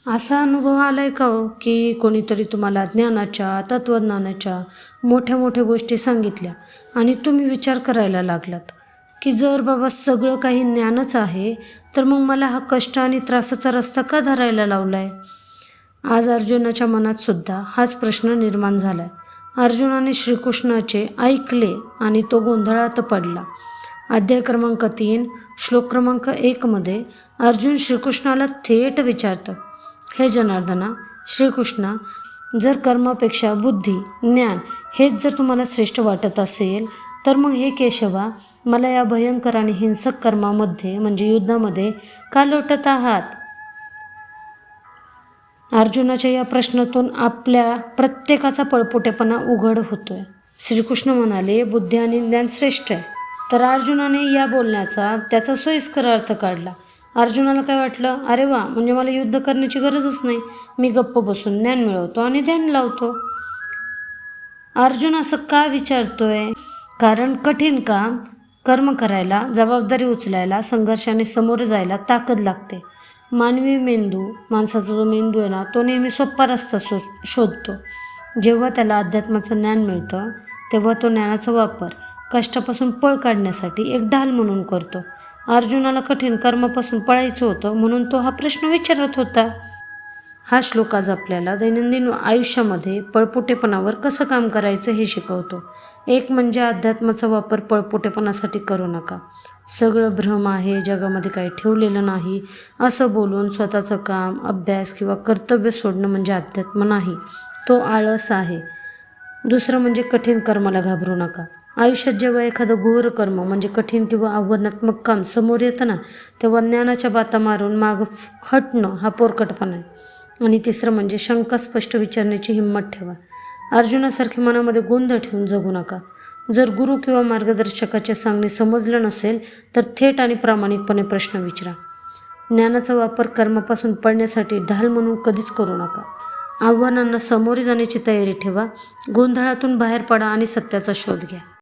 असा अनुभव आलाय का हो की कोणीतरी तुम्हाला ज्ञानाच्या, तत्वज्ञानाच्या मोठ्या मोठ्या गोष्टी सांगितल्या आणि तुम्ही विचार करायला लागलात की जर बाबा सगळं काही ज्ञानच आहे तर मग मला हा कष्ट आणि त्रासाचा रस्ता का धरायला लावलाय? आज अर्जुनाच्या मनात सुद्धा हाच प्रश्न निर्माण झालाय. अर्जुनाने श्रीकृष्णाचे ऐकले आणि तो गोंधळात पडला. अध्याय क्रमांक 3 श्लोक क्रमांक 1 मध्ये अर्जुन श्रीकृष्णाला थेट विचारतं, हे जनार्दना, श्रीकृष्णा, जर कर्मापेक्षा बुद्धी, ज्ञान हेच जर तुम्हाला श्रेष्ठ वाटत असेल तर मग हे केशवा, मला या भयंकर आणि हिंसक कर्मामध्ये म्हणजे युद्धामध्ये का लोटत आहात? अर्जुनाच्या या प्रश्नातून आपल्या प्रत्येकाचा पळपुटेपणा उघड होतोय. श्रीकृष्ण म्हणाले, बुद्धी आणि ज्ञान श्रेष्ठ आहे. तर अर्जुनाने या बोलण्याचा त्याचा सोयीस्कर अर्थ काढला. अर्जुनाला काय वाटलं, अरे वा, म्हणजे मला युद्ध करण्याची गरजच नाही, मी गप्प बसून ज्ञान मिळवतो आणि ध्यान लावतो. अर्जुन असं का विचारतोय? कारण कठीण काम, कर्म करायला, जबाबदारी उचलायला, संघर्षाने समोर जायला ताकद लागते. मानवी मेंदू, माणसाचा जो मेंदू आहे ना, तो नेहमी सोपा रस्ता शोधतो. जेव्हा त्याला अध्यात्माचं ज्ञान मिळतं तेव्हा तो ज्ञानाचा वापर कष्टापासून पळ काढण्यासाठी एक ढाल म्हणून करतो. अर्जुनाला कठीण कर्मापासून पळायचं होतं म्हणून तो हा प्रश्न विचारत होता. हा श्लोक आज आपल्याला दैनंदिन आयुष्यामध्ये पळपुटेपणावर कसं काम करायचं हे शिकवतो. एक म्हणजे अध्यात्माचा वापर पळपुटेपणासाठी करू नका. सगळं भ्रम आहे, जगामध्ये काही ठेवलेलं नाही असं बोलून स्वतःचं काम, अभ्यास किंवा कर्तव्य सोडणं म्हणजे अध्यात्म नाही, तो आळस आहे. दुसरं म्हणजे कठीण कर्माला घाबरू नका. आयुष्यात जेव्हा एखादं घोर कर्म म्हणजे कठीण किंवा आव्हानात्मक काम समोर येतं ना, तेव्हा ज्ञानाच्या बाता मारून मागं हटणं हा पोरकटपणा आहे. आणि तिसरं म्हणजे शंका स्पष्ट विचारण्याची हिंमत ठेवा. अर्जुनासारखे मनामध्ये गोंधळ ठेवून जगू नका. जर गुरु किंवा मार्गदर्शकाचे सांगणे समजलं नसेल तर थेट आणि प्रामाणिकपणे प्रश्न विचारा. ज्ञानाचा वापर कर्मापासून पळण्यासाठी ढाल म्हणून कधीच करू नका. आव्हानांना सामोरे जाण्याची तयारी ठेवा. गोंधळातून बाहेर पडा आणि सत्याचा शोध घ्या.